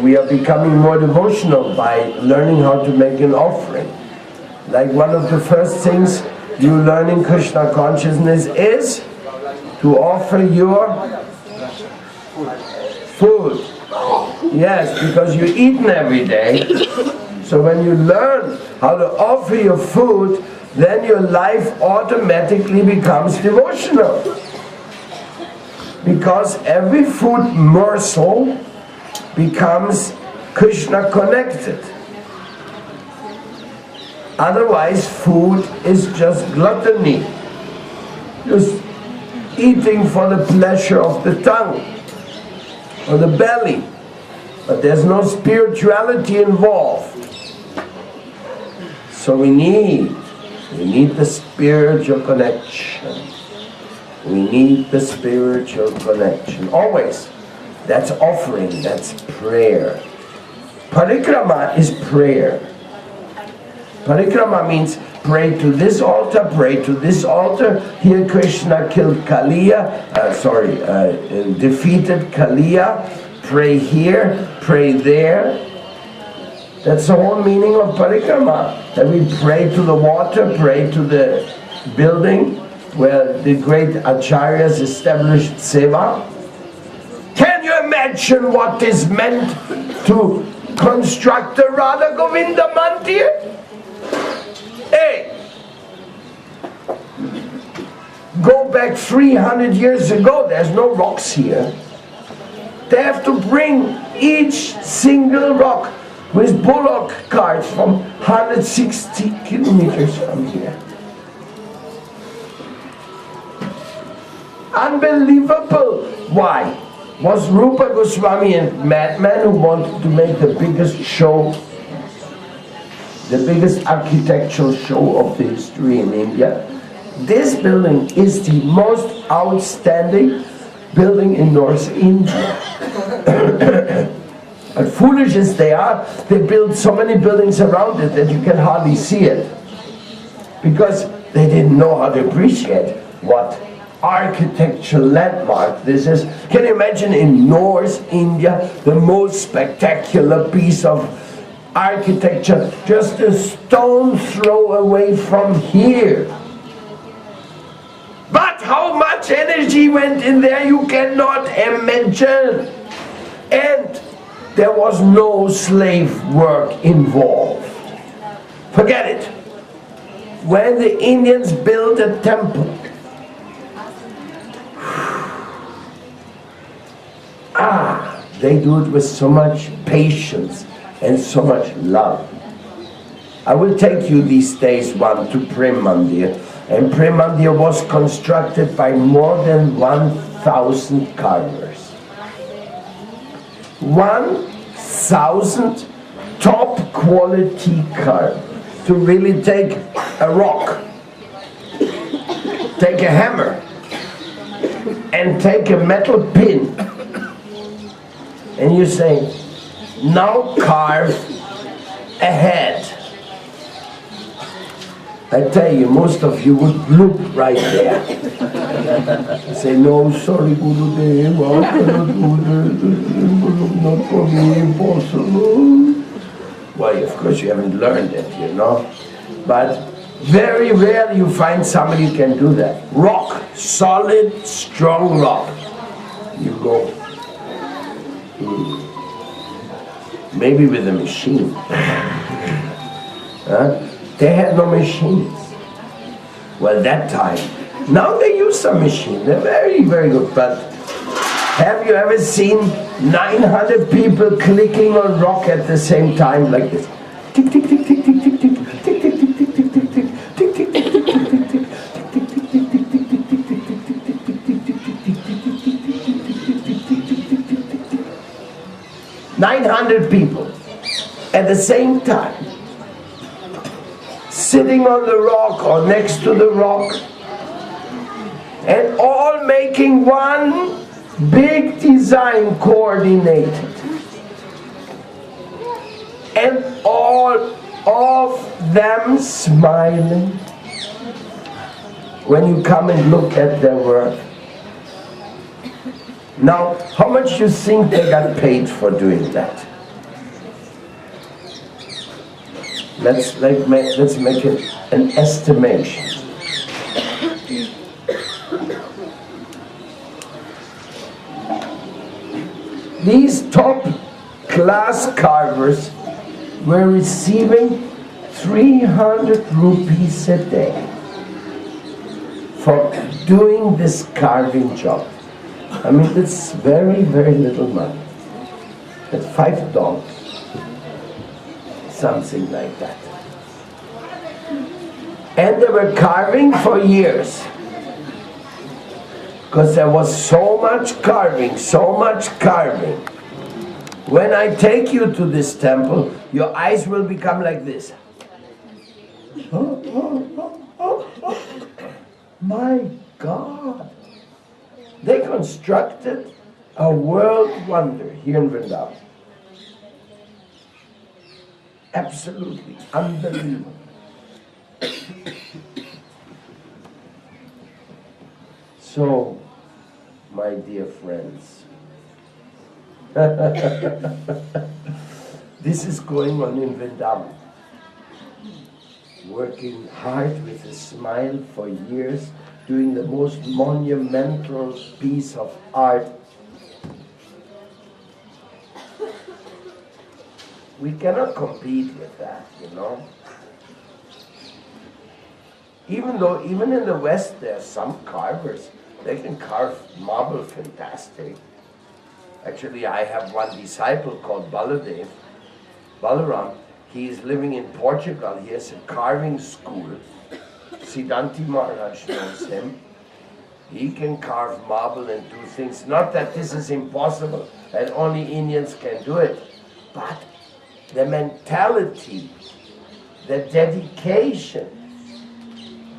We are becoming more devotional by learning how to make an offering. Like one of the first things you learn in Krishna consciousness is to offer your food. Yes, because you're eating every day. So when you learn how to offer your food, then your life automatically becomes devotional. Because every food morsel becomes Krishna connected. Otherwise, food is just gluttony. Just eating for the pleasure of the tongue or the belly. But there's no spirituality involved. So we need the spiritual connection. We need the spiritual connection. Always. That's offering, that's prayer. Parikrama is prayer. Parikrama means pray to this altar, pray to this altar. Here Krishna killed Kaliya, defeated Kaliya. Pray here, pray there. That's the whole meaning of parikrama. That we pray to the water, pray to the building where the great acharyas established seva. Can you imagine what is meant to construct the Radha Govinda Mandir? Hey! Go back 300 years ago, there's no rocks here. They have to bring each single rock with bullock carts from 160 kilometers from here. Unbelievable! Why? Was Rupa Goswami a madman who wanted to make the biggest show, the biggest architectural show of the history in India? This building is the most outstanding building in North India. But foolish as they are, they built so many buildings around it that you can hardly see it. Because they didn't know how to appreciate what architectural landmark this is. Can you imagine in North India, the most spectacular piece of architecture, just a stone throw away from here? But how much energy went in there, you cannot imagine. And there was no slave work involved. Forget it. When the Indians built a temple, they do it with so much patience and so much love. I will take you these days to Prem Mandir. And Prem Mandir was constructed by more than 1,000 carvers. 1,000 top quality carvers to really take a rock, take a hammer, and take a metal pin, and you say, now carve a head. I tell you, most of you would look right there. Say, no, sorry, Gurudev, I cannot do this, not for me, impossible. Well, of course you haven't learned it, you know. But very rarely you find somebody who can do that. Rock, solid, strong rock. You go. Maybe with a machine. Huh? They had no machines. Well, that time. Now they use some machine. They're very, very good. But have you ever seen 900 people clicking on rock at the same time like this? Tick, tick, tick, tick, tick, tick, tick, tick, tick, tick, tick, tick, tick, tick, tick, tick, tick, tick, tick, tick, 900 people at the same time, sitting on the rock or next to the rock, and all making one big design coordinated, and all of them smiling when you come and look at their work. Now, how much you think they got paid for doing that? let's make an estimation. These top class carvers were receiving 300 rupees a day for doing this carving job. I mean, it's very, very little money. It's $5, something like that. And they were carving for years, because there was so much carving, so much carving. When I take you to this temple, your eyes will become like this. My God! They constructed a world wonder here in Vrindavan. Absolutely unbelievable. So, my dear friends, this is going on in Vrindavan. Working hard with a smile for years, doing the most monumental piece of art. We cannot compete with that, you know. Even in the West, there are some carvers. They can carve marble fantastic. Actually, I have one disciple called Balaram. He is living in Portugal. He has a carving school. Siddhanti Maharaj knows him. He can carve marble and do things. Not that this is impossible and only Indians can do it, but the mentality, the dedication,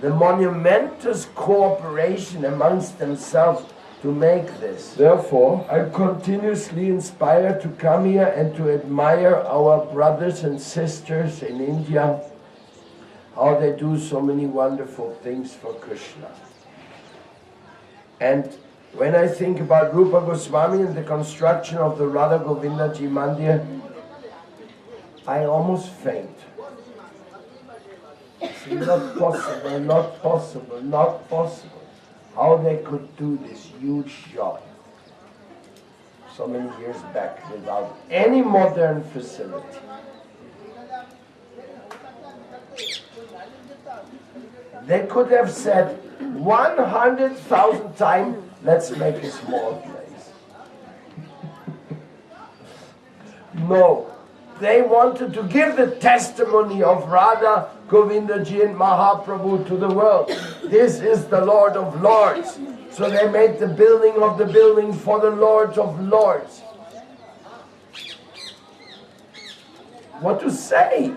the monumentous cooperation amongst themselves to make this. Therefore, I'm continuously inspired to come here and to admire our brothers and sisters in India, how they do so many wonderful things for Krishna. And when I think about Rupa Goswami and the construction of the Radha Govinda Ji Mandir, I almost faint. It's not possible, not possible, not possible. How they could do this huge job so many years back without any modern facility. They could have said 100,000 times, let's make a small place. No. They wanted to give the testimony of Radha, Govindaji and Mahaprabhu to the world. This is the Lord of Lords. So they made the building of the building for the Lords of Lords. What to say?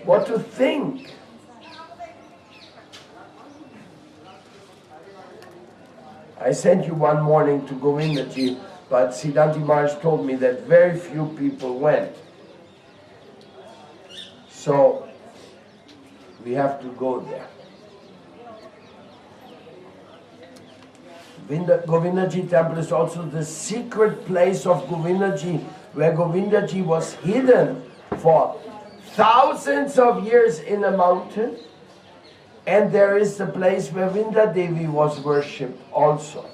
What to think? I sent you one morning to Govindaji, but Siddhanti Maharaj told me that very few people went. So, we have to go there. Govindaji temple is also the secret place of Govindaji, where Govindaji was hidden for thousands of years in a mountain. And there is the place where Vrinda Devi was worshipped also.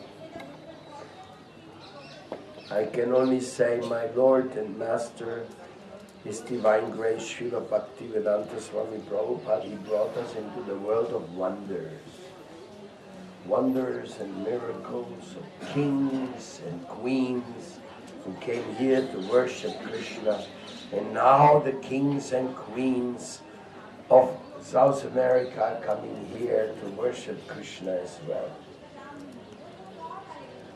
I can only say, my Lord and Master, His Divine Grace, Srila Bhaktivedanta Swami Prabhupada, He brought us into the world of wonders. Wonders and miracles of kings and queens who came here to worship Krishna. And now the kings and queens of South America are coming here to worship Krishna as well.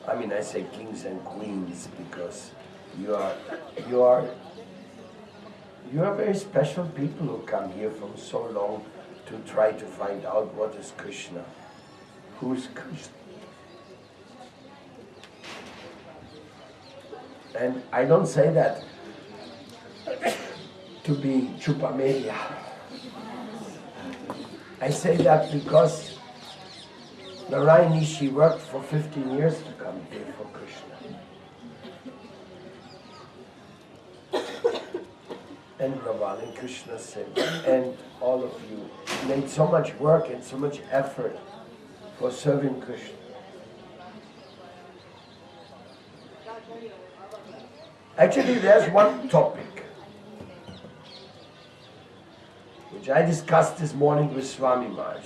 I mean, I say kings and queens because you are very special people who come here from so long to try to find out what is Krishna. Who is Krishna? And I don't say that to be chupa media. I say that because Narayan Rishi worked for 15 years to come here for Krishna. and Raval and Krishna Singh and all of you made so much work and so much effort for serving Krishna. Actually, there's one topic which I discussed this morning with Swami Maharaj.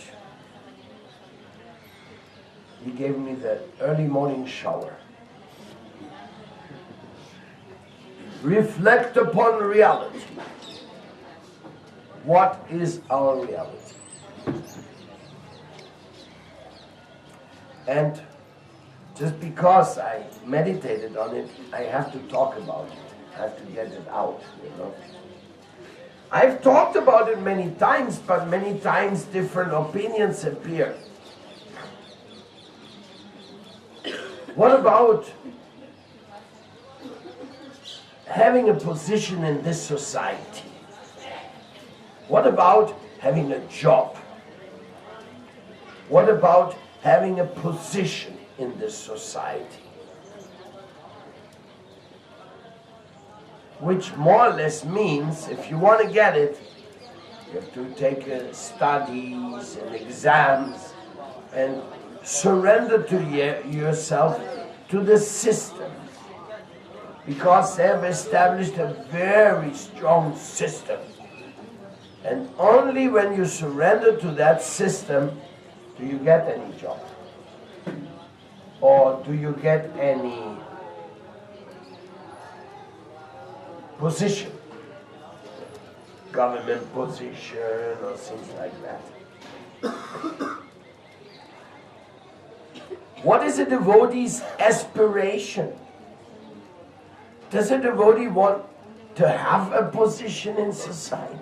He gave me the early morning shower. Reflect upon reality. What is our reality? And just because I meditated on it, I have to talk about it. I have to get it out, you know. I've talked about it many times, but many times different opinions appear. What about having a position in this society? What about having a job? What about having a position in this society? Which more or less means, if you want to get it, you have to take studies and exams and surrender to yourself to the system. Because they have established a very strong system. And only when you surrender to that system do you get any job. Or do you get any position, government position or things like that. What is a devotee's aspiration? Does a devotee want to have a position in society?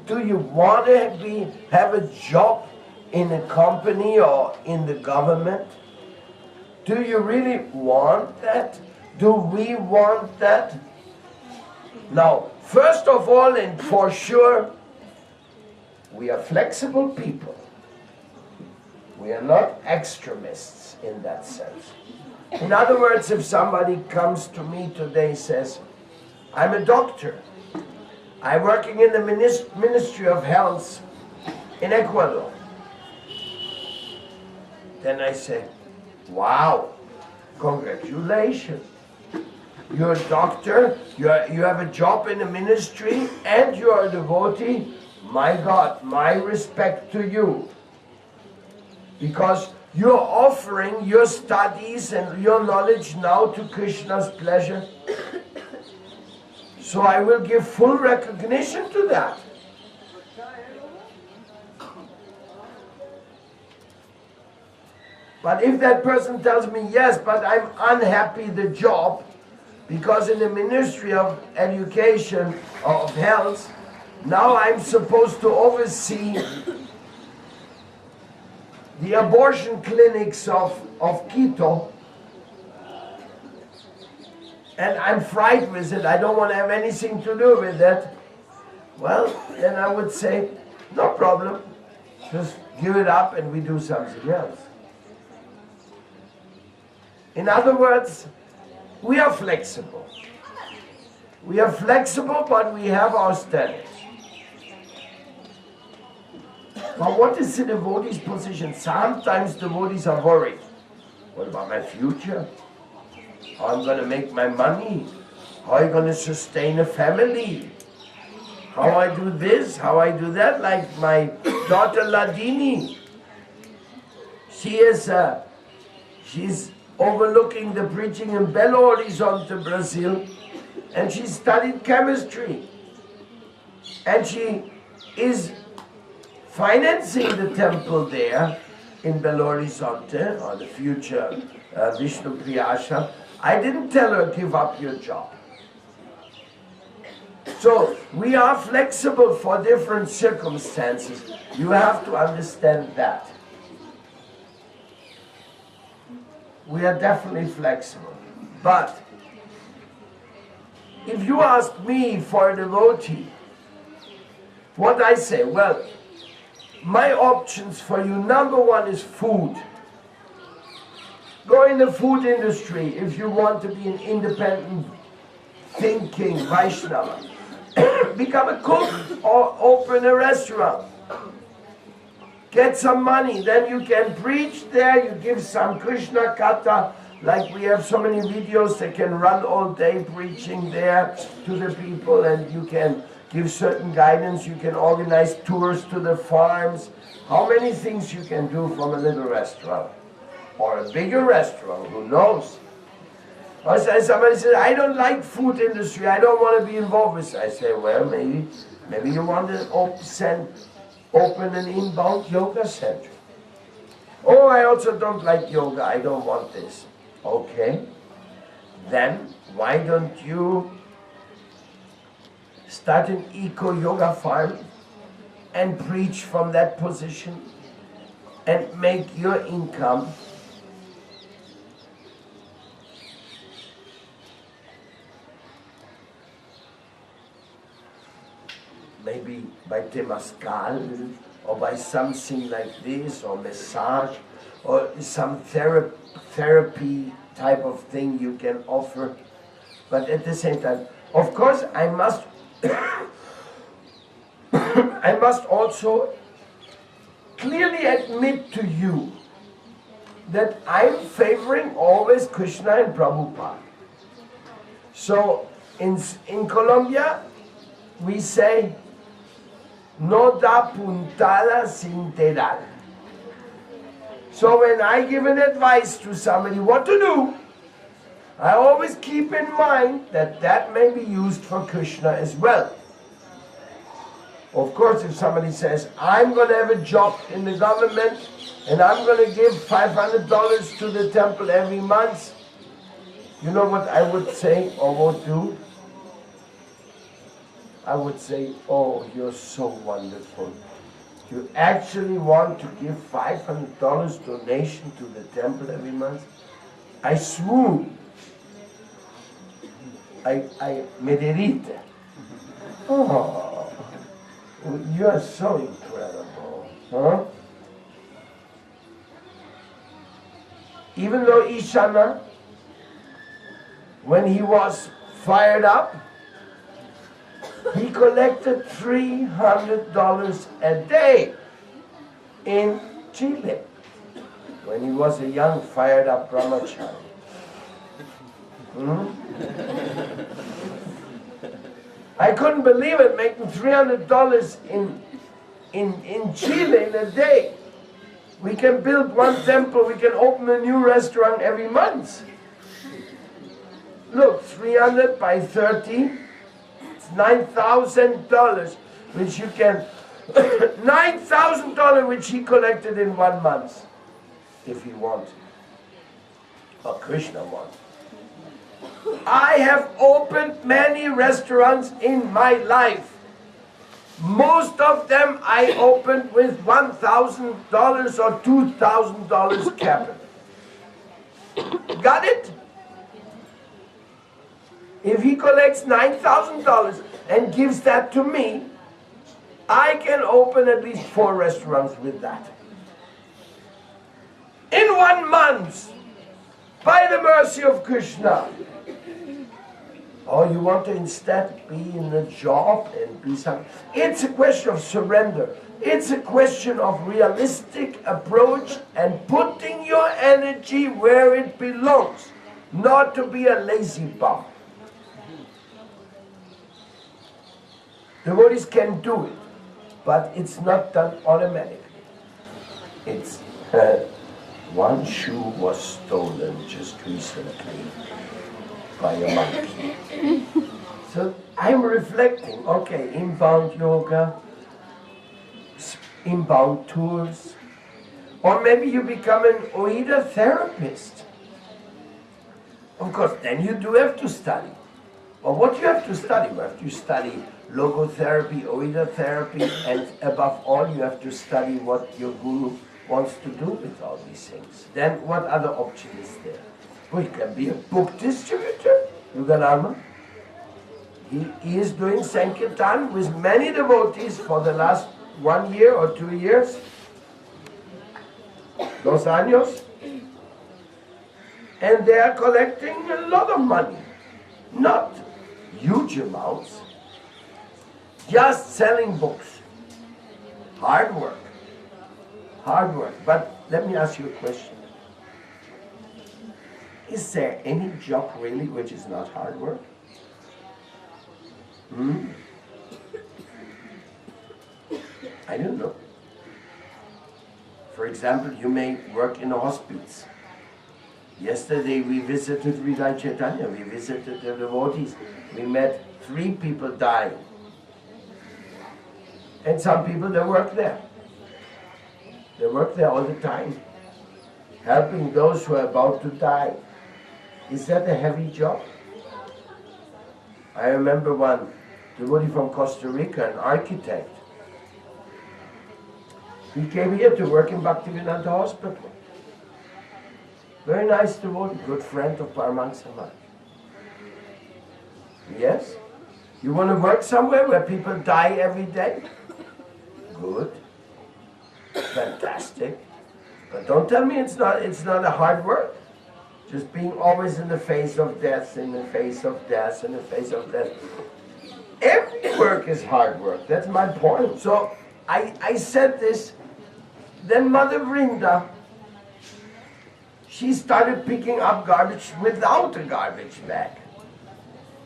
Do you want to have a job in a company or in the government? Do you really want that? Do we want that? Now, first of all and for sure, we are flexible people. We are not extremists in that sense. In other words, if somebody comes to me today and says, I'm a doctor, I'm working in the Ministry of Health in Ecuador, then I say, wow, congratulations. You're a doctor, you have a job in the ministry, and you're a devotee. My God, my respect to you. Because you're offering your studies and your knowledge now to Krishna's pleasure. So I will give full recognition to that. But if that person tells me, yes, but I'm unhappy the job, because in the Ministry of Education, of Health, now I'm supposed to oversee the abortion clinics of Quito, and I'm frightened with it, I don't want to have anything to do with that, well, then I would say, no problem, just give it up and we do something else. In other words, we are flexible. We are flexible, but we have our standards. But what is the devotee's position? Sometimes devotees are worried. What about my future? How I'm going to make my money? How am I going to sustain a family? How I do this? How I do that? Like my daughter Ladini. She's overlooking the preaching in Belo Horizonte, Brazil, and she studied chemistry. And she is financing the temple there in Belo Horizonte, or the future Vishnu Priyasha. I didn't tell her, give up your job. So we are flexible for different circumstances. You have to understand that. We are definitely flexible. But if you ask me for a devotee, what I say, well, my options for you, number one is food. Go in the food industry if you want to be an independent thinking Vaishnava. Become a cook or open a restaurant. Get some money, then you can preach there, you give some Krishna Katha, like we have so many videos, they can run all day preaching there to the people, and you can give certain guidance, you can organize tours to the farms. How many things you can do from a little restaurant? Or a bigger restaurant, who knows? Or somebody says, I don't like food industry, I don't want to be involved with it. I say, well, maybe you want to open an inbound yoga center. Oh, I also don't like yoga, I don't want this. Okay, then why don't you start an eco-yoga farm and preach from that position and make your income maybe by Temazcal or by something like this, or massage, or some therapy type of thing you can offer. But at the same time, of course, I must I must also clearly admit to you that I'm favoring always Krishna and Prabhupada. So in Colombia, we say, no da puntada sin teral. So when I give an advice to somebody what to do, I always keep in mind that that may be used for Krishna as well. Of course, if somebody says, I'm going to have a job in the government and I'm going to give $500 to the temple every month, you know what I would say or would do? I would say, oh, you're so wonderful. You actually want to give $500 donation to the temple every month? I swoon. I mediterite. Oh, you are so incredible, huh? Even though Ishana, when he was fired up, he collected $300 a day in Chile when he was a young, fired up brahmachari. I couldn't believe it, making $300 in Chile in a day. We can build one temple, we can open a new restaurant every month. Look, 300 by 30, it's $9,000, which you can, $9,000 which he collected in 1 month, if he wanted, or Krishna wanted. I have opened many restaurants in my life. Most of them I opened with $1,000 or $2,000 capital. Got it? If he collects $9,000 and gives that to me, I can open at least 4 restaurants with that. In 1 month, by the mercy of Krishna. Or you want to instead be in a job and be something. It's a question of surrender. It's a question of realistic approach and putting your energy where it belongs. Not to be a lazy bum. Devotees can do it, but it's not done automatically. It's one shoe was stolen just recently by a monkey. So I'm reflecting, okay, inbound yoga, inbound tours, or maybe you become an OIDA therapist. Of course, then you do have to study. Or what do you have to study? You have to study logotherapy, OIDA therapy, and above all, you have to study what your guru wants to do with all these things. Then what other option is there? Well, you can be a book distributor, Yuganarma. He is doing Sankirtan with many devotees for the last 1 year or 2 years. 2 años. And they are collecting a lot of money. Not huge amounts, just selling books. Hard work. Hard work. But let me ask you a question. Is there any job really which is not hard work? I don't know. For example, you may work in a hospice. Yesterday we visited Vrinda Chaitanya, we visited the devotees. We met 3 people dying. And some people, they work there. They work there all the time, helping those who are about to die. Is that a heavy job? I remember one devotee from Costa Rica, an architect. He came here to work in Bhaktivedanta Hospital. Very nice devotee, good friend of Paramahansa. Yes? You want to work somewhere where people die every day? Good. Fantastic. But don't tell me it's not a hard work. Just being always in the face of death, in the face of death, in the face of death. Every work is hard work. That's my point. So I said this. Then Mother Vrinda, she started picking up garbage without a garbage bag.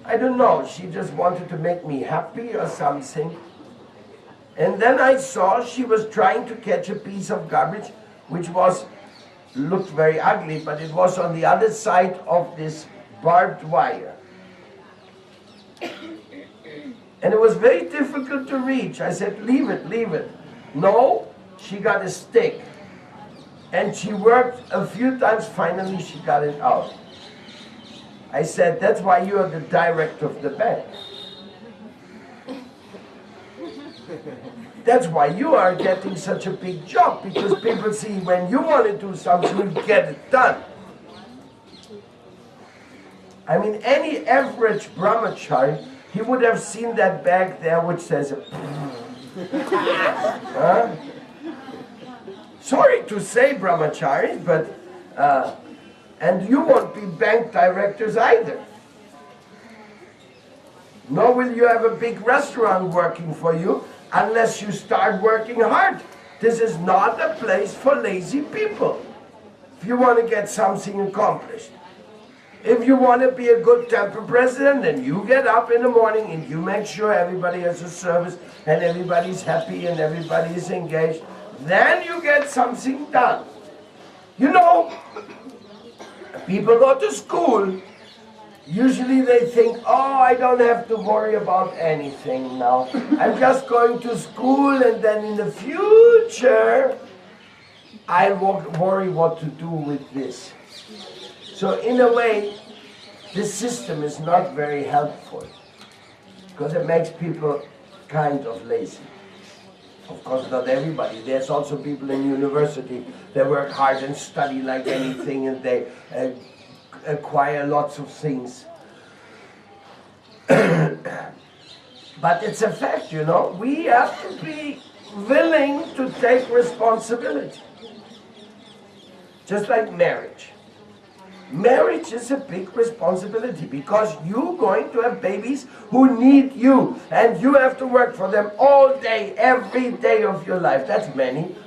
I don't know, she just wanted to make me happy or something. And then I saw she was trying to catch a piece of garbage which looked very ugly, but it was on the other side of this barbed wire. And it was very difficult to reach. I said, leave it, leave it. No, she got a stick. And she worked a few times, finally she got it out. I said, that's why you are the director of the bank. That's why you are getting such a big job, because people see when you want to do something, you get it done. I mean, any average brahmachari, he would have seen that bag there which says, huh? Sorry to say, brahmacharis, but, and you won't be bank directors either. Nor will you have a big restaurant working for you, unless you start working hard. This is not a place for lazy people. If you want to get something accomplished. If you want to be a good temple president, then you get up in the morning and you make sure everybody has a service and everybody's happy and everybody is engaged. Then you get something done. You know, people go to school. Usually they think, oh, I don't have to worry about anything now. I'm just going to school and then in the future, I won't worry what to do with this. So in a way, this system is not very helpful because it makes people kind of lazy. Of course, not everybody. There's also people in university that work hard and study like anything and they acquire lots of things. But it's a fact, you know. We have to be willing to take responsibility. Just like marriage. Marriage is a big responsibility because you're going to have babies who need you and you have to work for them all day, every day of your life. That's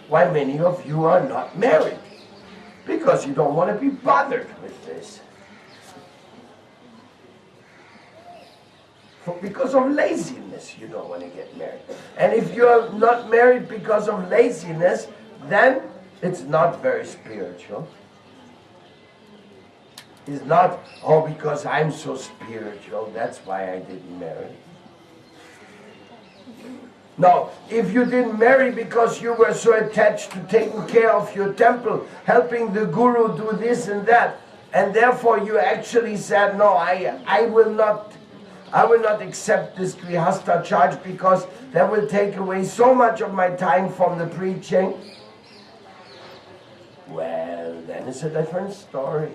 why many of you are not married. Because you don't want to be bothered with this. Because of laziness, you don't want to get married. And if you are not married because of laziness, then it's not very spiritual. It's not, oh, because I'm so spiritual, that's why I didn't marry. No, if you didn't marry because you were so attached to taking care of your temple, helping the guru do this and that, and therefore you actually said, no, I will not accept this grihastha charge because that will take away so much of my time from the preaching. Well, then it's a different story.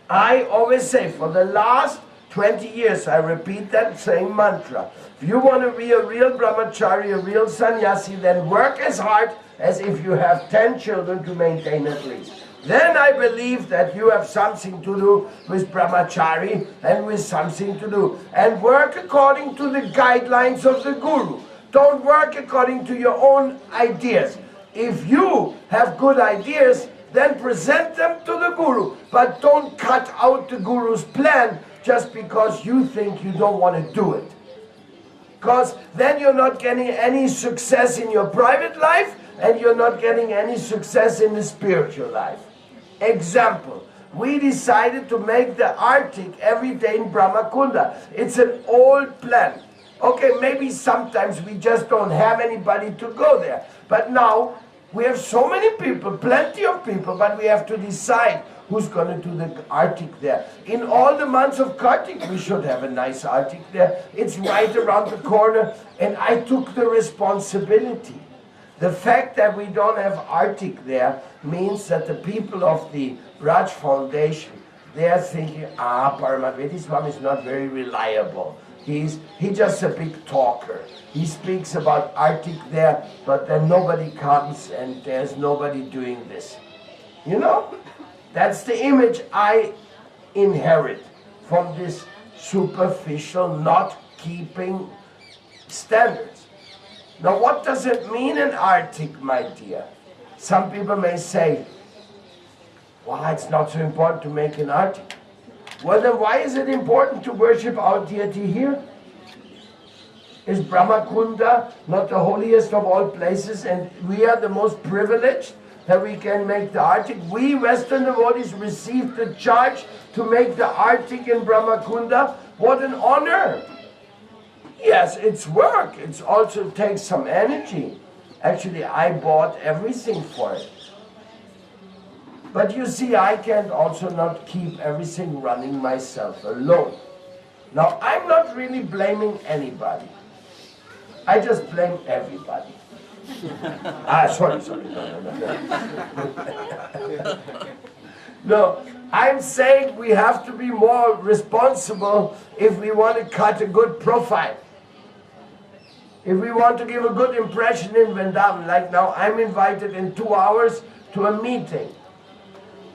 I always say, for the last 20 years, I repeat that same mantra. If you want to be a real brahmachari, a real sannyasi, then work as hard as if you have 10 children to maintain at least. then I believe that you have something to do with brahmachari and with something to do. And work according to the guidelines of the guru. Don't work according to your own ideas. If you have good ideas, then present them to the guru. But don't cut out the guru's plan just because you think you don't want to do it. Because then you're not getting any success in your private life and you're not getting any success in the spiritual life. Example, we decided to make the Arctic every day in Brahmakunda. It's an old plan. Okay, maybe sometimes we just don't have anybody to go there. But now we have so many people, plenty of people, but we have to decide who's going to do the Arctic there. In all the months of Kartik, we should have a nice Arctic there. It's right around the corner, and I took the responsibility. The fact that we don't have Arctic there means that the people of the Raj Foundation, they are thinking, Paramadvaiti Swami is not very reliable. He's just a big talker. He speaks about Arctic there, but then nobody comes and there's nobody doing this. You know? That's the image I inherit from this superficial not keeping standards. Now what does it mean in Arctic, my dear? Some people may say, well, it's not so important to make an Arctic. Well, then why is it important to worship our deity here? Is Brahmakunda not the holiest of all places and we are the most privileged that we can make the Arctic? We Western devotees received the charge to make the Arctic in Brahmakunda. What an honor! Yes, it's work. It also takes some energy. Actually, I bought everything for it. But you see, I can also not keep everything running myself alone. Now, I'm not really blaming anybody. I just blame everybody. Sorry. No. No, I'm saying we have to be more responsible if we want to cut a good profile. If we want to give a good impression in Vrindavan, like now I'm invited in 2 hours to a meeting.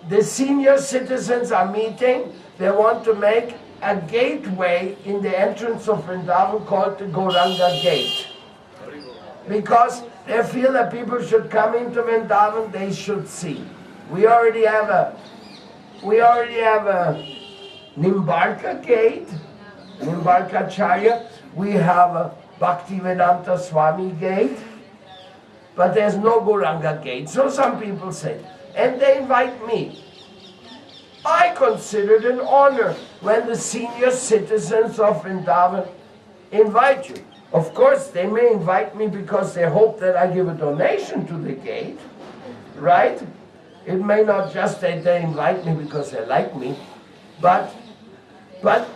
The senior citizens are meeting. They want to make a gateway in the entrance of Vrindavan called the Gauranga Gate. Because they feel that people should come into Vrindavan, they should see. We already have a Nimbarka Gate, Nimbarka Charya. We have a Bhaktivedanta Swami Gate, but there's no Gauranga Gate. So some people say, and they invite me. I consider it an honor when the senior citizens of Vrindavan invite you. Of course, they may invite me because they hope that I give a donation to the gate, right? It may not just that they invite me because they like me, but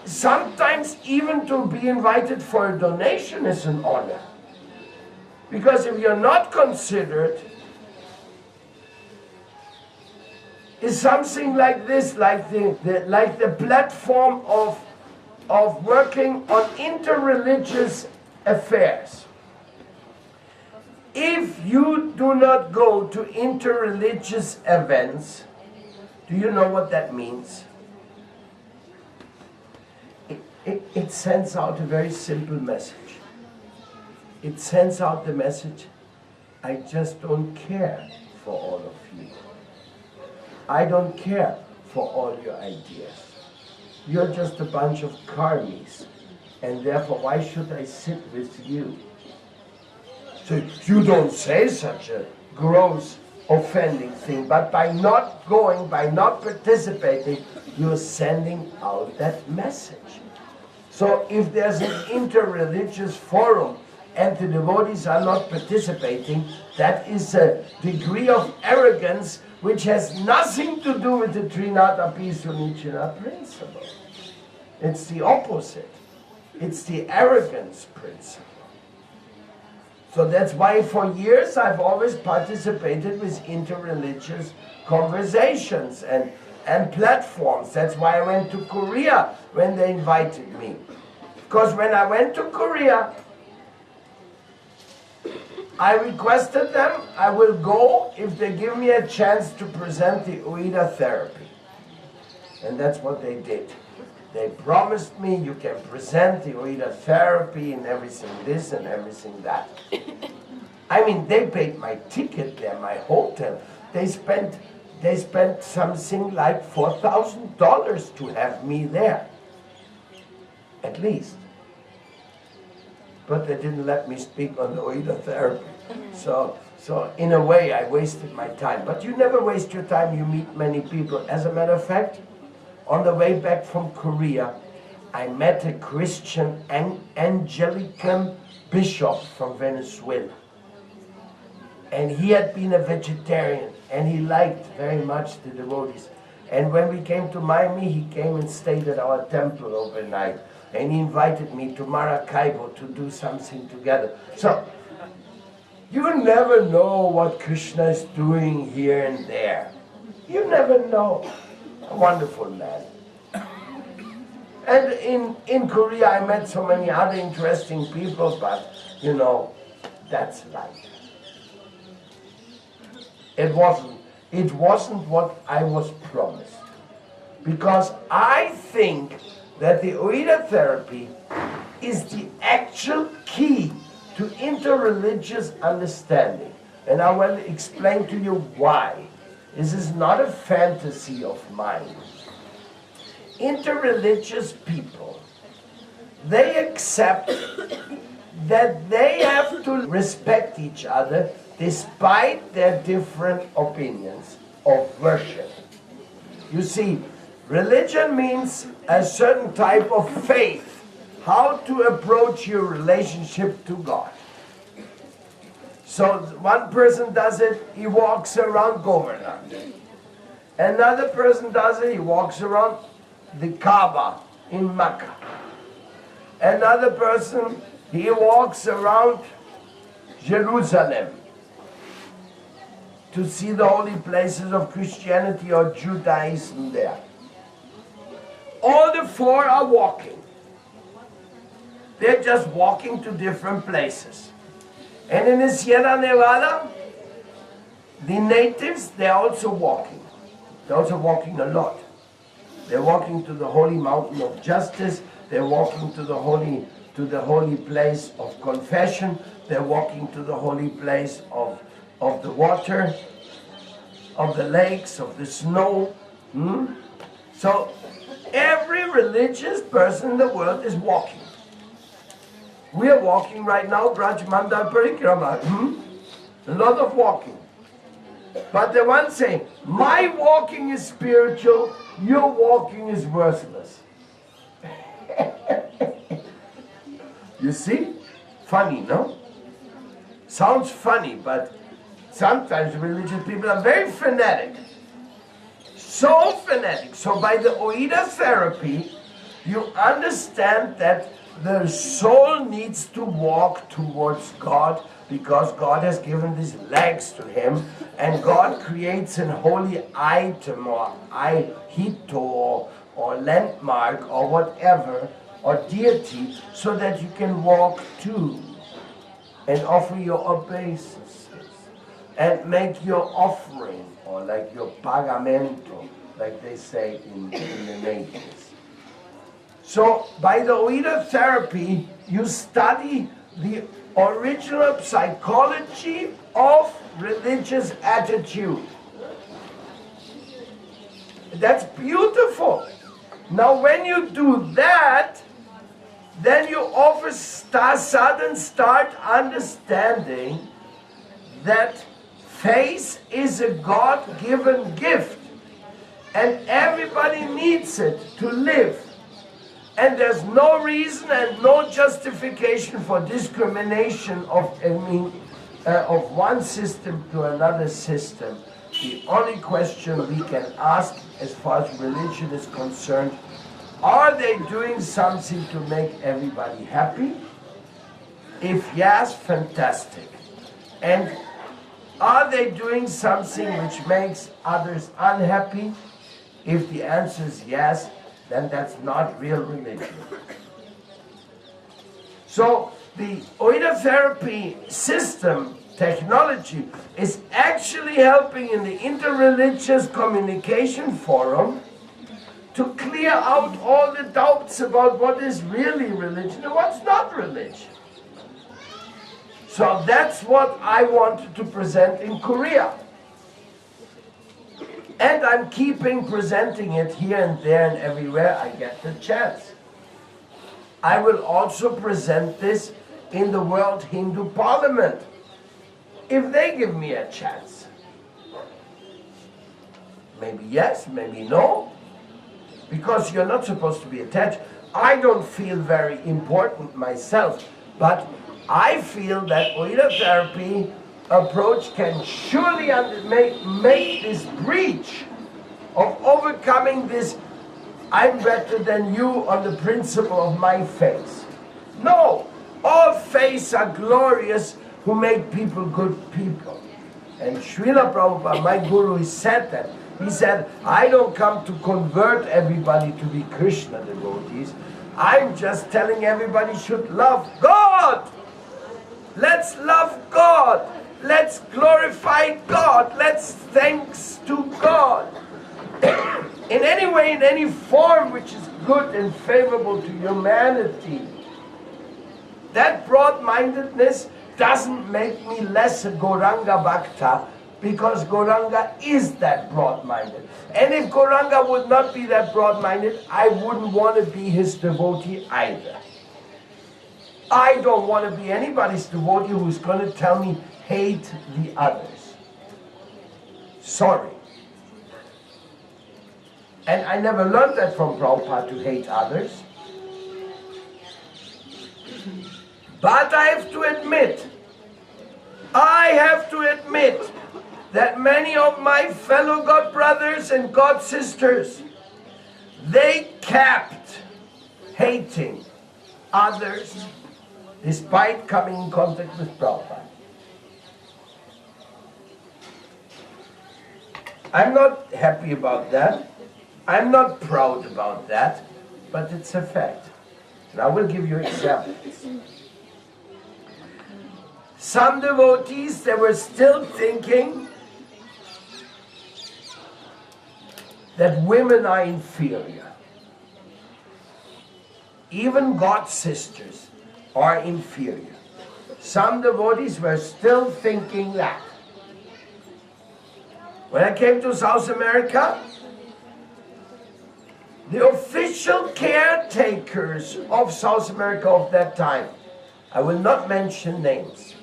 sometimes even to be invited for a donation is an honor. Because if you're not considered, is something like this, like the platform of working on interreligious affairs. If you do not go to interreligious events, do you know what that means? It sends out a very simple message. It sends out the message, I just don't care for all of you. I don't care for all your ideas. You're just a bunch of karmis, and therefore why should I sit with you? So you don't say such a gross, offending thing, but by not going, by not participating, you're sending out that message. So if there's an interreligious forum and the devotees are not participating, that is a degree of arrogance which has nothing to do with the Trinata Pisunichina principle. It's the opposite. It's the arrogance principle. So that's why for years I've always participated with interreligious conversations and platforms. That's why I went to Korea when they invited me. Because when I went to Korea, I requested them, I will go if they give me a chance to present the Ueda therapy. And that's what they did. They promised me, you can present the Ueda therapy and everything this and everything that. I mean, they paid my ticket there, my hotel. They spent something like $4,000 to have me there, at least. But they didn't let me speak on the Ueda therapy. So in a way, I wasted my time. But you never waste your time, you meet many people. As a matter of fact, on the way back from Korea, I met a Christian Anglican bishop from Venezuela. And he had been a vegetarian, and he liked very much the devotees. And when we came to Miami, he came and stayed at our temple overnight. And he invited me to Maracaibo to do something together. So, you never know what Krishna is doing here and there. You never know. A wonderful man. And in Korea, I met so many other interesting people, but, you know, that's life. It wasn't what I was promised. Because I think that the Ueda therapy is the actual key to interreligious understanding. And I will explain to you why. This is not a fantasy of mine. Interreligious people, they accept that they have to respect each other despite their different opinions of worship. You see, religion means a certain type of faith, how to approach your relationship to God. So one person does it, he walks around Govardhan. Another person does it, he walks around the Kaaba in Mecca. Another person, he walks around Jerusalem to see the holy places of Christianity or Judaism there. All the four are walking. They're just walking to different places. And in the Sierra Nevada, the natives, they're also walking. They're also walking a lot. They're walking to the holy mountain of justice. They're walking to the holy place of confession. They're walking to the holy place of the water, of the lakes, of the snow. So every religious person in the world is walking. We are walking right now, Braj Mandal Parikrama. A lot of walking. But the one saying, my walking is spiritual, your walking is worthless. You see? Funny, no? Sounds funny, but sometimes religious people are very fanatic. So fanatic. So by the Ueda therapy, you understand that the soul needs to walk towards God because God has given these legs to him, and God creates an holy item or hito or landmark or whatever or deity so that you can walk to and offer your obeisances and make your offering, or like your pagamento, like they say in the natives. So by the Ueda therapy, you study the original psychology of religious attitude. That's beautiful. Now when you do that, then you suddenly start understanding that faith is a God-given gift and everybody needs it to live. And there's no reason and no justification for discrimination of one system to another system. The only question we can ask as far as religion is concerned, are they doing something to make everybody happy? If yes, fantastic. And are they doing something which makes others unhappy? If the answer is yes, then that's not real religion. So the Oida therapy system, technology, is actually helping in the interreligious communication forum to clear out all the doubts about what is really religion and what's not religion. So that's what I wanted to present in Korea. And I'm keeping presenting it here and there and everywhere I get the chance. I will also present this in the World Hindu Parliament, if they give me a chance. Maybe yes, maybe no, because you're not supposed to be attached. I don't feel very important myself, but I feel that Oida therapy approach can surely make this breach of overcoming this I'm better than you on the principle of my faith. No, all faiths are glorious who make people good people. And Srila Prabhupada, my guru, he said that. He said, I don't come to convert everybody to be Krishna devotees. I'm just telling everybody should love God. Let's love God. Let's glorify God. Let's thanks to God. In any way, in any form which is good and favorable to humanity. That broad-mindedness doesn't make me less a Gauranga Bhakta, because Gauranga is that broad-minded. And if Gauranga would not be that broad-minded, I wouldn't want to be his devotee either. I don't want to be anybody's devotee who's going to tell me hate the others. Sorry. And I never learned that from Prabhupada, to hate others. But I have to admit that many of my fellow God brothers and God sisters, they kept hating others despite coming in contact with Prabhupada. I'm not happy about that. I'm not proud about that, but it's a fact. And I will give you examples. Some devotees, they were still thinking that women are inferior. Even God's sisters are inferior. Some devotees were still thinking that. When I came to South America, the official caretakers of South America of that time, I will not mention names,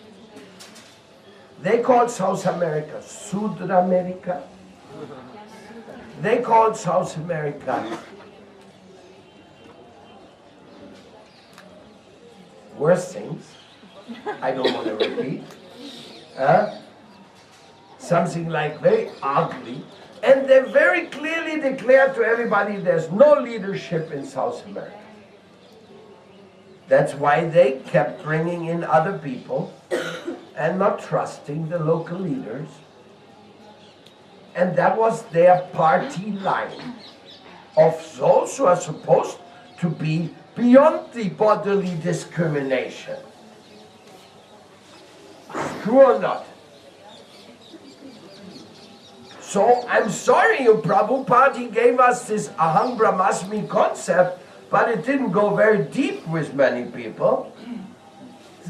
they called South America Sudamerica. They called South America worse things. I don't want to repeat. Something like very ugly. And they very clearly declared to everybody there's no leadership in South America. That's why they kept bringing in other people and not trusting the local leaders. And that was their party line of those who are supposed to be beyond the bodily discrimination. True or not? So I'm sorry, Prabhupada gave us this Aham Brahmasmi concept, but it didn't go very deep with many people.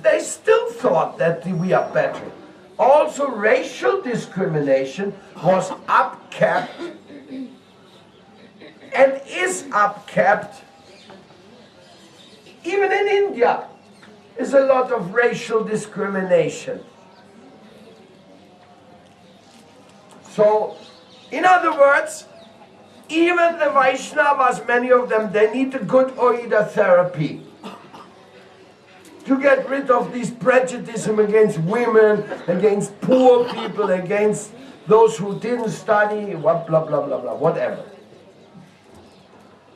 They still thought that we are better. Also, racial discrimination was upkept and is upkept. Even in India, is a lot of racial discrimination. So, in other words, even the Vaishnavas, many of them, they need a good Oida therapy to get rid of this prejudice against women, against poor people, against those who didn't study, what, blah, blah, blah, blah, whatever.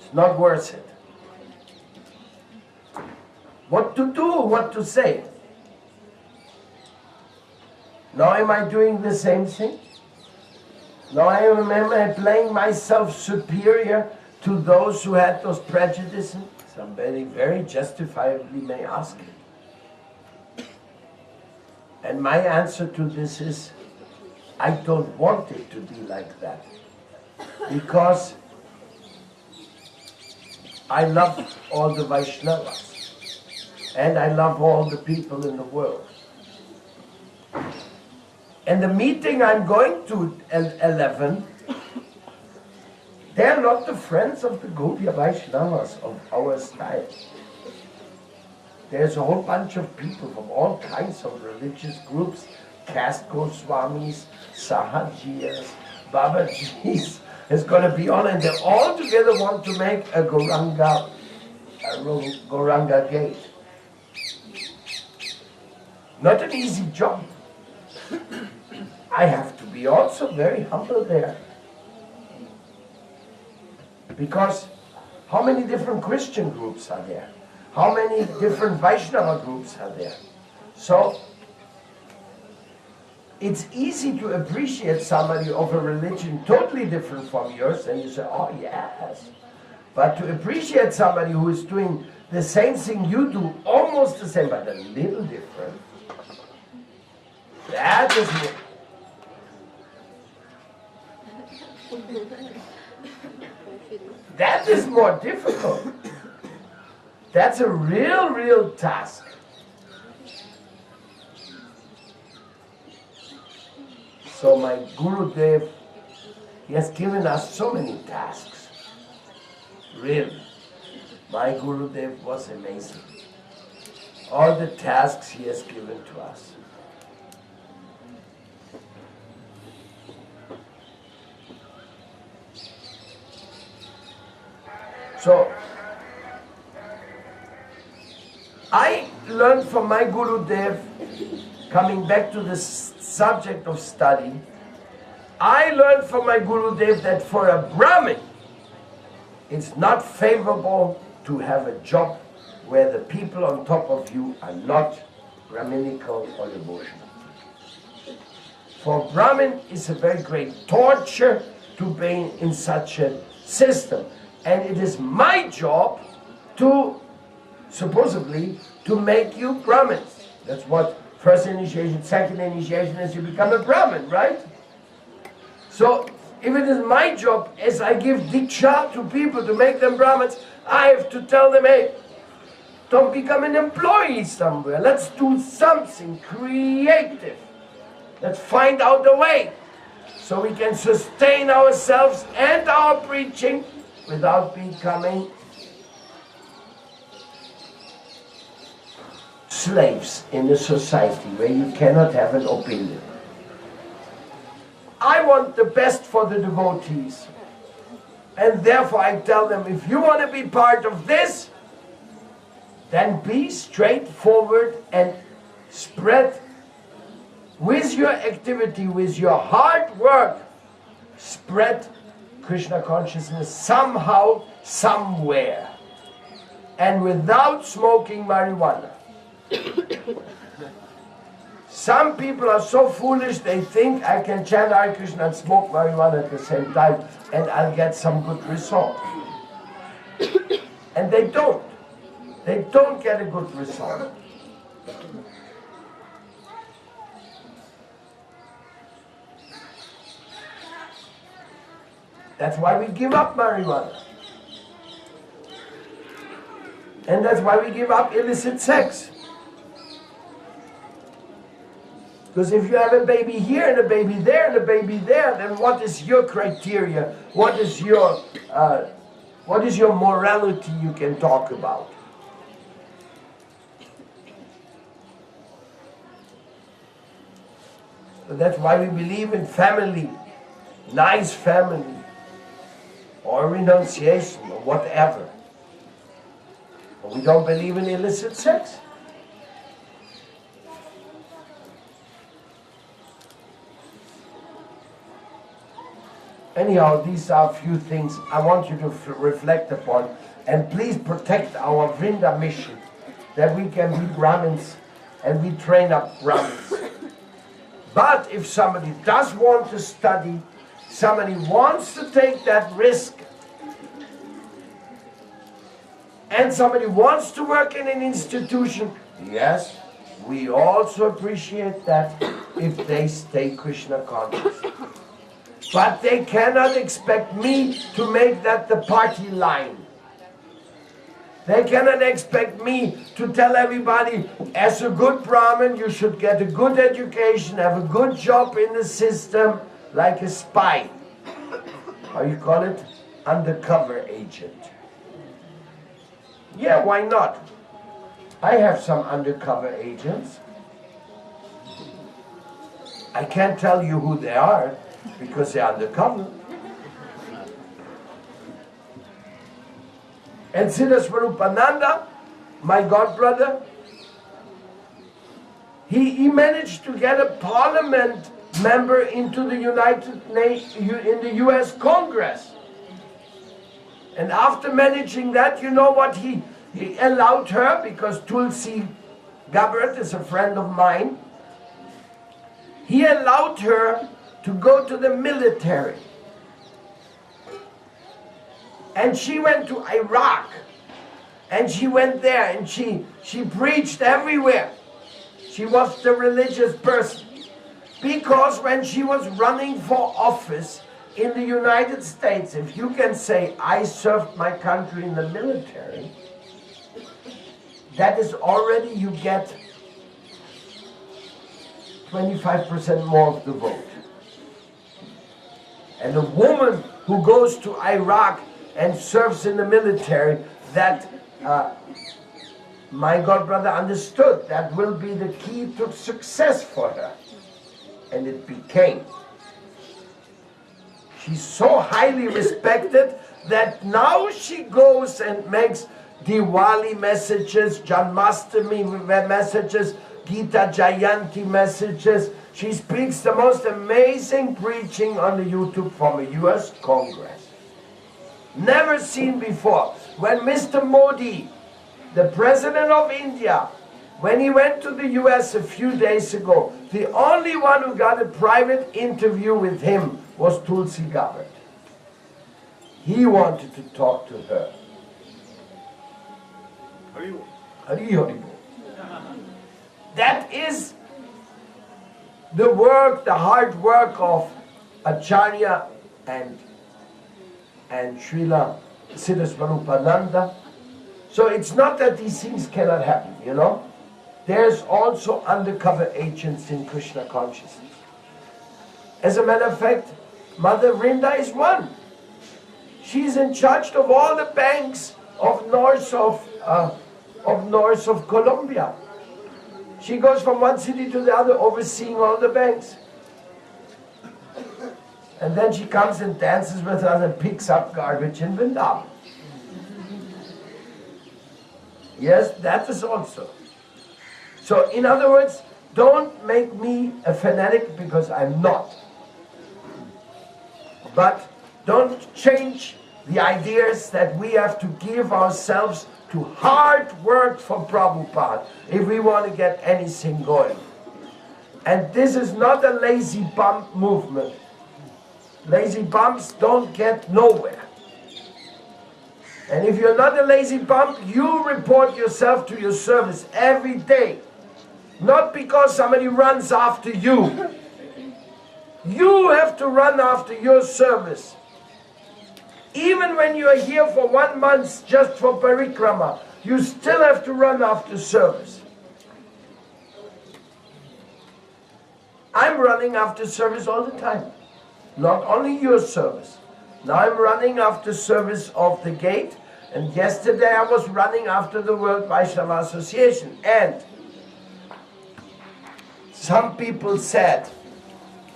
It's not worth it. What to do, what to say. Now am I doing the same thing? Now I remember playing myself superior to those who had those prejudices Somebody very justifiably may ask. And my answer to this is, I don't want it to be like that. Because I love all the Vaishnavas. And I love all the people in the world. And the meeting I'm going to at 11, they're not the friends of the Gaudiya Vaishnavas of our style. There's a whole bunch of people from all kinds of religious groups, caste Goswamis, Sahajiyas, Babajis, is going to be on, and they all together want to make a Gauranga gate. Not an easy job. I have to be also very humble there. Because how many different Christian groups are there? How many different Vaishnava groups are there? So, it's easy to appreciate somebody of a religion totally different from yours, and you say, oh yes. But to appreciate somebody who is doing the same thing you do, almost the same, but a little different, that is that is more difficult. That's a real task. So my Gurudev, he has given us so many tasks. Really. My Gurudev was amazing. All the tasks he has given to us. So, I learned from my Gurudev, coming back to the subject of study, I learned from my Gurudev that for a Brahmin, it's not favorable to have a job where the people on top of you are not Brahminical or devotional. For Brahmin, it's a very great torture to be in such a system. And it is my job to, supposedly, to make you Brahmins. That's what first initiation, second initiation is, you become a Brahmin, right? So, if it is my job, as I give Diksha to people to make them Brahmins, I have to tell them, hey, don't become an employee somewhere. Let's do something creative. Let's find out a way so we can sustain ourselves and our preaching without becoming slaves in a society where you cannot have an opinion. I want the best for the devotees. And therefore I tell them, if you want to be part of this, then be straightforward and spread with your activity, with your hard work, spread Krishna consciousness somehow, somewhere, and without smoking marijuana. Some people are so foolish, they think I can chant Hare Krishna and smoke marijuana at the same time and I'll get some good result. And they don't. They don't get a good result. That's why we give up marijuana. And that's why we give up illicit sex. Because if you have a baby here and a baby there and a baby there, then what is your criteria? What is your morality you can talk about? So that's why we believe in family, nice family, or renunciation, or whatever. But we don't believe in illicit sex. Anyhow, these are a few things I want you to reflect upon, and please protect our Vrinda mission, that we can be Brahmins and we train up Brahmins. But if somebody does want to study, somebody wants to take that risk, and somebody wants to work in an institution, yes, we also appreciate that if they stay Krishna conscious. But they cannot expect me to make that the party line. They cannot expect me to tell everybody, as a good Brahmin, you should get a good education, have a good job in the system, like a spy. How you call it? Undercover agent. Yeah, why not? I have some undercover agents. I can't tell you who they are, because they're undercover. And Siddha Swarupananda, my godbrother, he managed to get a parliament member into the in the US Congress. And after managing that, you know what he allowed her, because Tulsi Gabbard is a friend of mine, he allowed her to go to the military. And she went to Iraq, and she went there, and she preached everywhere. She was the religious person. Because when she was running for office in the United States, if you can say, I served my country in the military, that is already, you get 25% more of the vote. And a woman who goes to Iraq and serves in the military, that my godbrother understood that will be the key to success for her. And it became. She's so highly respected that now she goes and makes Diwali messages, Janmashtami messages, Gita Jayanti messages. She speaks the most amazing preaching on the YouTube from a US Congress. Never seen before. When Mr. Modi, the President of India, when he went to the US a few days ago, the only one who got a private interview with him was Tulsi Gabbard. He wanted to talk to her. Hari Hari Bol. That is the work, the hard work of Acharya and Srila Siddha Swarupananda. So it's not that these things cannot happen, you know. There's also undercover agents in Krishna consciousness. As a matter of fact, Mother Vrinda is one. She's in charge of all the banks of north of Colombia. She goes from one city to the other, overseeing all the banks. And then she comes and dances with us and picks up garbage in Vrindavan. Yes, that is also. So, in other words, don't make me a fanatic, because I'm not. But don't change the ideas that we have to give ourselves to hard work for Prabhupada if we want to get anything going. And this is not a lazy bump movement. Lazy bumps don't get nowhere. And if you're not a lazy bump, you report yourself to your service every day. Not because somebody runs after you. You have to run after your service. Even when you are here for 1 month just for parikrama, you still have to run after service. I'm running after service all the time. Not only your service. Now I'm running after service of the gate, and yesterday I was running after the World Vaishnava Association. And some people said,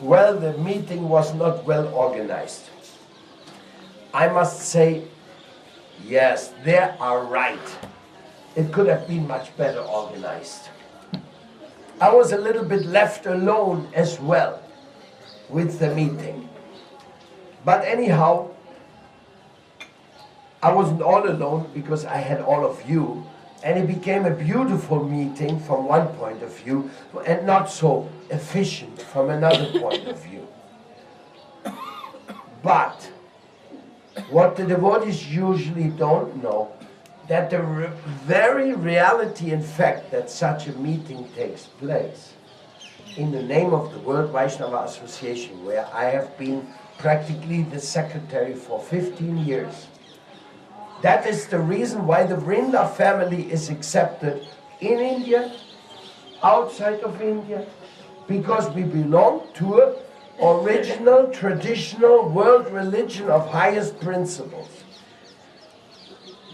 well, the meeting was not well organized. I must say, yes, they are right. It could have been much better organized. I was a little bit left alone as well with the meeting. But anyhow, I wasn't all alone, because I had all of you, and it became a beautiful meeting from one point of view, and not so efficient from another point of view. But what the devotees usually don't know, that the very reality and fact that such a meeting takes place in the name of the World Vaishnava Association, where I have been practically the secretary for 15 years. That is the reason why the Vrinda family is accepted in India, outside of India, because we belong to an original, traditional world religion of highest principles.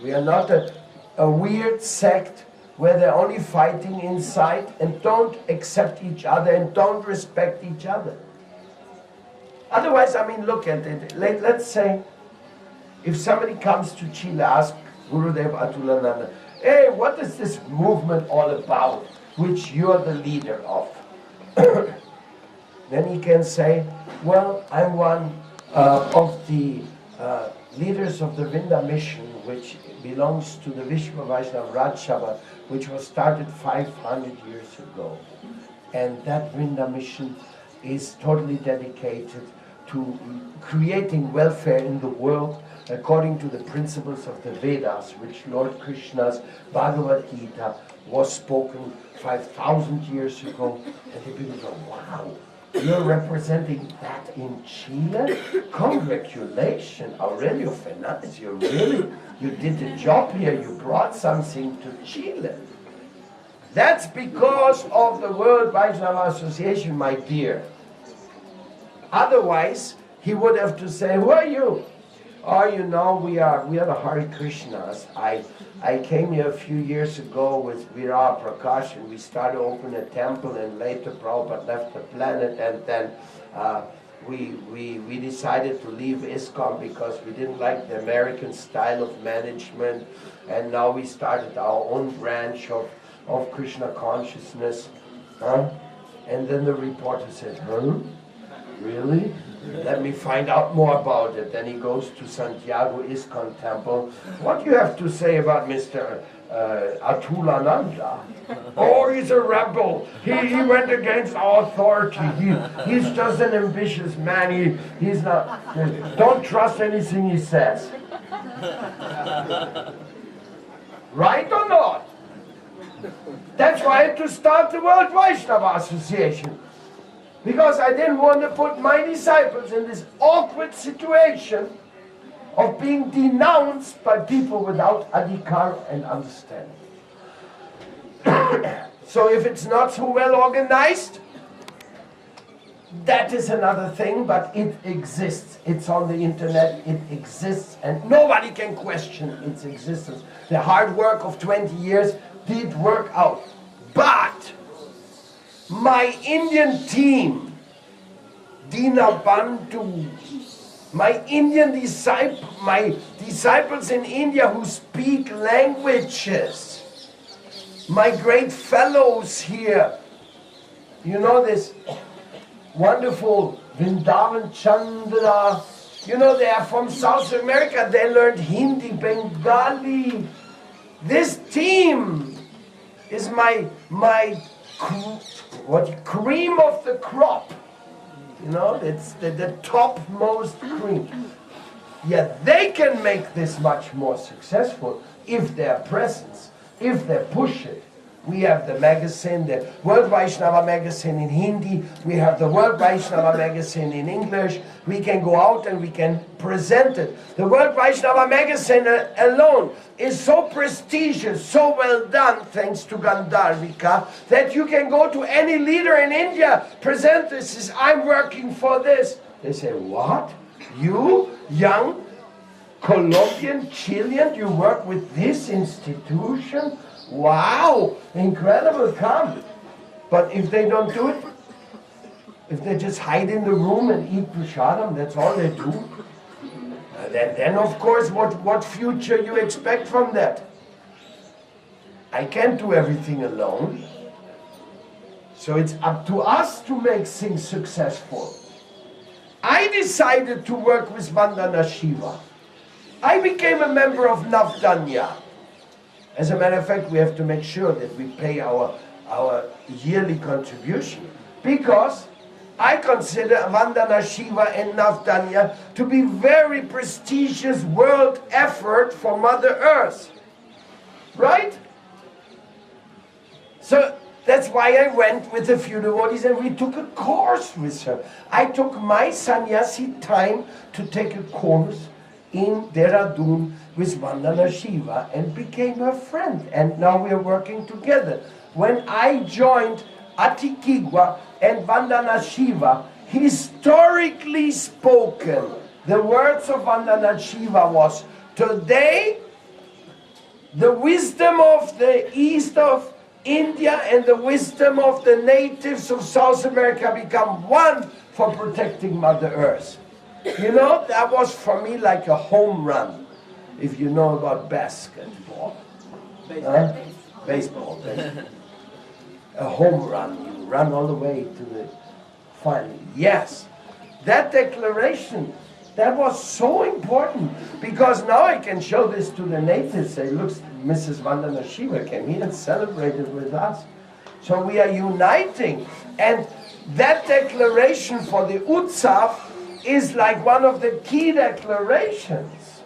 We are not a weird sect where they're only fighting inside and don't accept each other and don't respect each other. Otherwise, I mean, look at it. Let's say, if somebody comes to Chile, ask Gurudev Atulananda, hey, what is this movement all about, which you're the leader of? Then he can say, well, I'm one of the leaders of the Vrinda mission, which belongs to the Vishwa Vaishnava Raj Sabha, which was started 500 years ago. And that Vrinda mission is totally dedicated to creating welfare in the world according to the principles of the Vedas, which Lord Krishna's Bhagavad Gita was spoken 5,000 years ago. And the people go, wow, you're representing that in Chile? Congratulations, Aurelio Fernandez, you did the job here, you brought something to Chile. That's because of the World Vaishnava Association, my dear. Otherwise, he would have to say, who are you? Oh, you know, we are the Hare Krishnas. I came here a few years ago with Virat Prakash, and we started opening a temple, and later Prabhupada left the planet, and then we decided to leave ISKCON because we didn't like the American style of management, and now we started our own branch of Krishna consciousness. And then the reporter said, huh? Really? Let me find out more about it. Then he goes to Santiago ISKCON temple. What do you have to say about Mr. Atulananda? Oh, he's a rebel. He went against our authority. He's just an ambitious man. He's not. Don't trust anything he says. Right or not? That's why I had to start the World Vaishnava Association. Because I didn't want to put my disciples in this awkward situation of being denounced by people without adhikar and understanding. So if it's not so well organized, that is another thing, but it exists. It's on the internet, it exists, and nobody can question its existence. The hard work of 20 years did work out. But my Indian team, Dina Bandhu, my disciples in India who speak languages, my great fellows here, you know, this wonderful Vrindavan Chandra, you know, they are from South America, they learned Hindi, Bengali. This team is my cream of the crop. You know, it's the topmost cream. Yet they can make this much more successful if their presence, if they push it. We have the magazine, the World Vaishnava magazine in Hindi. We have the World Vaishnava magazine in English. We can go out and we can present it. The World Vaishnava magazine alone is so prestigious, so well done, thanks to Gandharvika, that you can go to any leader in India, present this, says, I'm working for this. They say, what? You, young Colombian, Chilean, you work with this institution? Wow, incredible, come. But if they don't do it, if they just hide in the room and eat prasadam, that's all they do, then of course, what future you expect from that? I can't do everything alone. So it's up to us to make things successful. I decided to work with Vandana Shiva. I became a member of Navdanya. As a matter of fact, we have to make sure that we pay our yearly contribution, because I consider Vandana Shiva and Navdanya to be very prestigious world effort for Mother Earth. Right? So that's why I went with a few devotees and we took a course with her. I took my sannyasi time to take a course in Dehradun with Vandana Shiva and became her friend. And now we are working together. When I joined Atikigwa and Vandana Shiva, historically spoken, the words of Vandana Shiva was, today the wisdom of the east of India and the wisdom of the natives of South America become one for protecting Mother Earth. You know, that was for me like a home run, if you know about basketball. Baseball. A home run, you run all the way to the final. Yes, that declaration, that was so important, because now I can show this to the natives. Say, look, Mrs. Vandana Shiva came here and celebrated with us. So we are uniting. And that declaration for the Utsav is like one of the key declarations.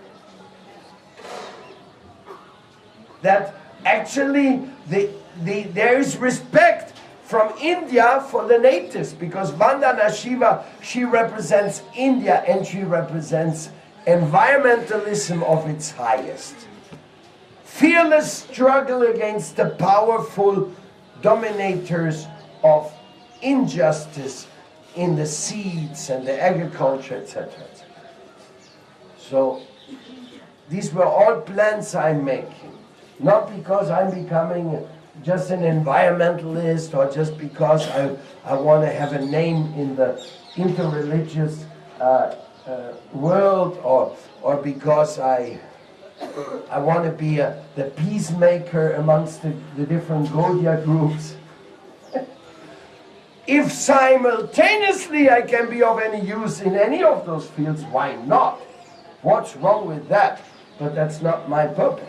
That actually there is respect from India for the natives, because Vandana Shiva, she represents India and she represents environmentalism of its highest. Fearless struggle against the powerful dominators of injustice in the seeds and the agriculture, etc. So these were all plans I'm making, not because I'm becoming just an environmentalist or just because I want to have a name in the interreligious world, or because I want to be the peacemaker amongst the different Gaudiya groups. If simultaneously I can be of any use in any of those fields, why not? What's wrong with that? But that's not my purpose.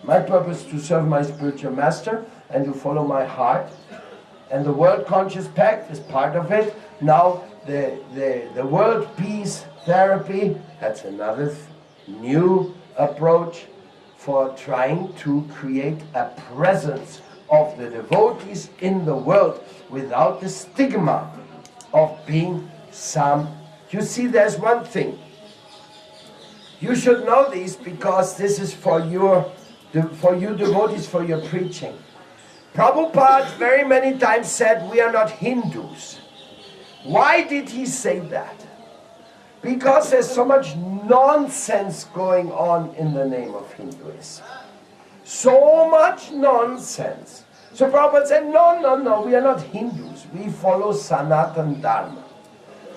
My purpose is to serve my spiritual master and to follow my heart. And the World Conscious Pact is part of it. Now the World Peace Therapy, that's another new approach for trying to create a presence of the devotees in the world without the stigma of being some. You see, there's one thing. You should know this, because this is for you devotees, for your preaching. Prabhupada very many times said, we are not Hindus. Why did he say that? Because there's so much nonsense going on in the name of Hinduism. So much nonsense. So Prabhupada said, no, we are not Hindus. We follow Sanatan Dharma.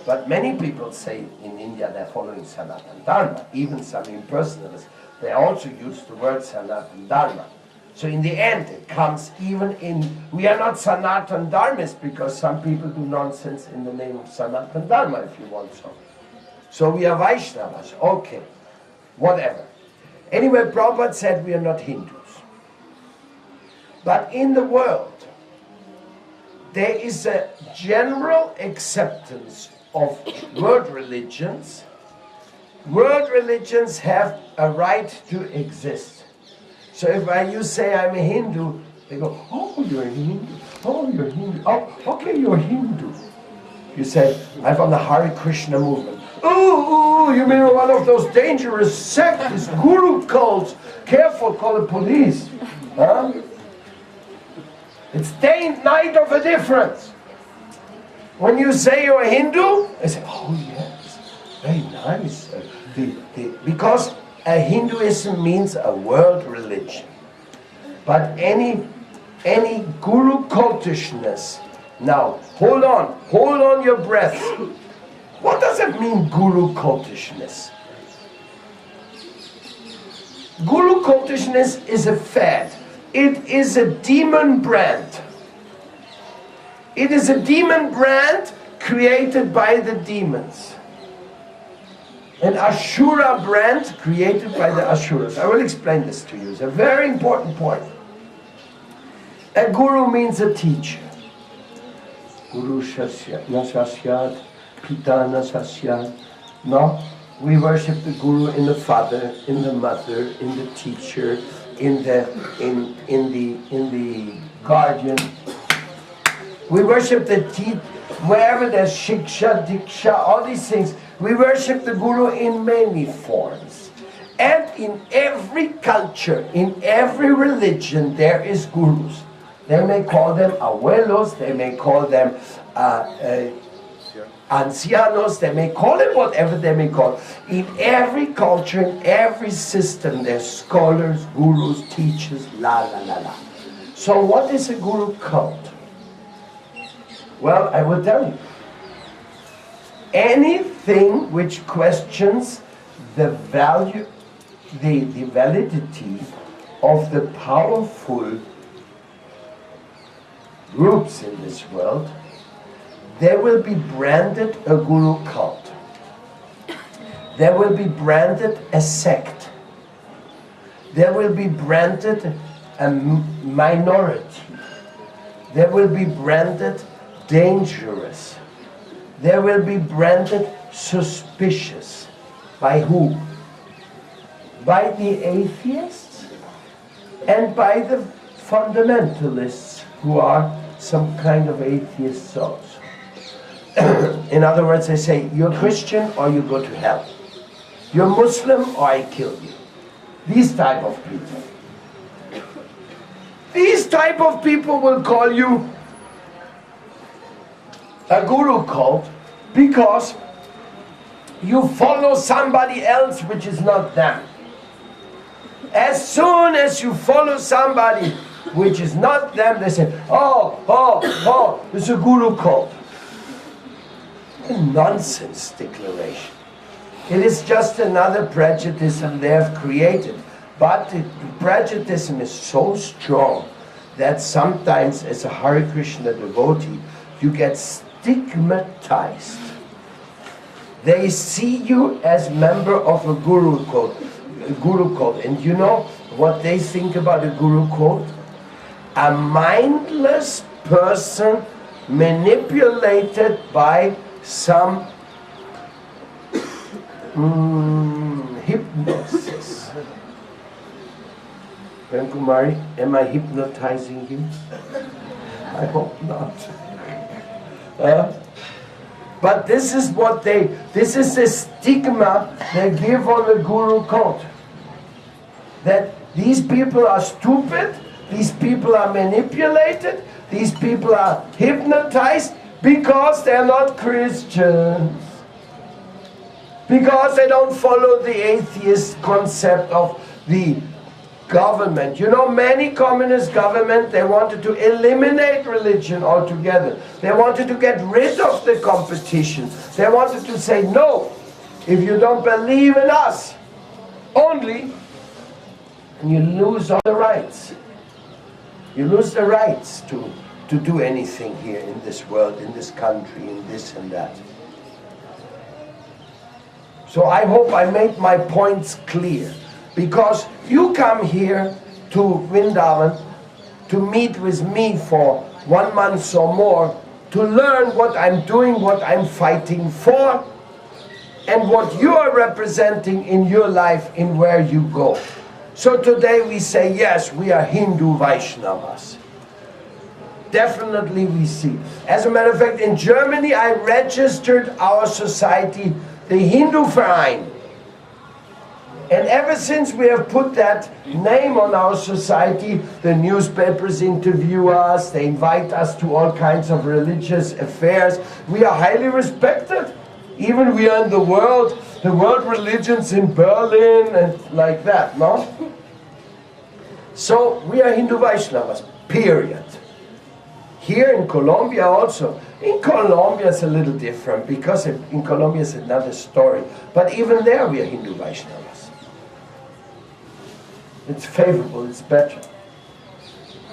But many people say in India they're following Sanatan Dharma. Even some impersonalists, they also use the word Sanatan Dharma. So in the end it comes even in, we are not Sanatan Dharmists, because some people do nonsense in the name of Sanatan Dharma, if you want so. So we are Vaishnavas, okay, whatever. Anyway, Prabhupada said we are not Hindus. But in the world, there is a general acceptance of world religions. World religions have a right to exist. So if you say I'm a Hindu, they go, oh, you're a Hindu. Oh, you're a Hindu. Oh, okay, you're a Hindu. You say, I'm from the Hare Krishna movement. Oh, you mean one of those dangerous sects, guru cults. Careful, call the police. Huh? It's day and night of a difference. When you say you're a Hindu, they say, oh yes, very nice. Because a Hinduism means a world religion. But any guru cultishness, now hold on your breath. What does it mean, guru cultishness? Guru cultishness is a fad. It is a demon brand. It is a demon brand created by the demons. An Ashura brand created by the Ashuras. I will explain this to you. It's a very important point. A guru means a teacher. Guru Nasasyat, Pita Nasasyat. No, we worship the guru in the father, in the mother, in the teacher, in the guardian. We worship the teeth, wherever there's shiksha, diksha, all these things. We worship the Guru in many forms. And in every culture, in every religion, there is gurus. They may call them abuelos, they may call them ancianos, they may call them whatever they may call. In every culture, in every system, there's scholars, gurus, teachers, la la la la. So what is a guru cult? Well, I will tell you. Anything which questions the value, the validity of the powerful groups in this world, they will be branded a guru cult. They will be branded a sect. They will be branded a minority. They will be branded dangerous. They will be branded suspicious. By who? By the atheists and by the fundamentalists who are some kind of atheist souls. In other words, they say, you're Christian or you go to hell. You're Muslim or I kill you. These type of people. These type of people will call you a guru cult because you follow somebody else which is not them. As soon as you follow somebody which is not them, they say, oh, it's a guru cult. A nonsense declaration. It is just another prejudice they have created. But the prejudice is so strong that sometimes as a Hare Krishna devotee, you get stigmatized. They see you as member of a guru cult. And you know what they think about a guru cult? A mindless person manipulated by some hypnosis. Ben Kumari, am I hypnotizing you? I hope not. But this is this is the stigma they give on the guru cult. That these people are stupid, these people are manipulated, these people are hypnotized because they're not Christians. Because they don't follow the atheist concept of the government. You know, many communist governments, they wanted to eliminate religion altogether. They wanted to get rid of the competition. They wanted to say, no, if you don't believe in us, only, and you lose all the rights. You lose the rights to do anything here in this world, in this country, in this and that. So I hope I made my points clear. Because you come here to Vrindavan to meet with me for 1 month or more to learn what I'm doing, what I'm fighting for, and what you are representing in your life, in where you go. So today we say, yes, we are Hindu Vaishnavas. Definitely we see. As a matter of fact, in Germany I registered our society, the Hindu Verein. And ever since we have put that name on our society, the newspapers interview us, they invite us to all kinds of religious affairs. We are highly respected. Even we are in the world religions in Berlin and like that, no? So we are Hindu Vaishnavas, period. Here in Colombia also. In Colombia it's a little different because in Colombia it's another story. But even there we are Hindu Vaishnavas. It's favorable, it's better.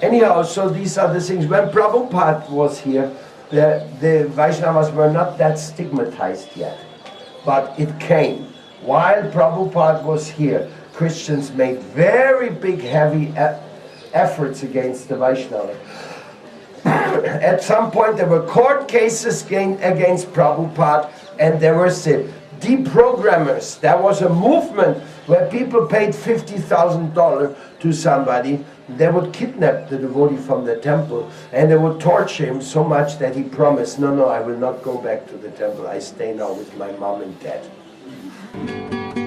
Anyhow, so these are the things. When Prabhupada was here, the Vaishnavas were not that stigmatized yet. But it came. While Prabhupada was here, Christians made very big, heavy efforts against the Vaishnavas. At some point there were court cases against Prabhupada, and there were the deprogrammers. There was a movement where people paid $50,000 to somebody, they would kidnap the devotee from the temple and they would torture him so much that he promised, no, I will not go back to the temple, I stay now with my mom and dad.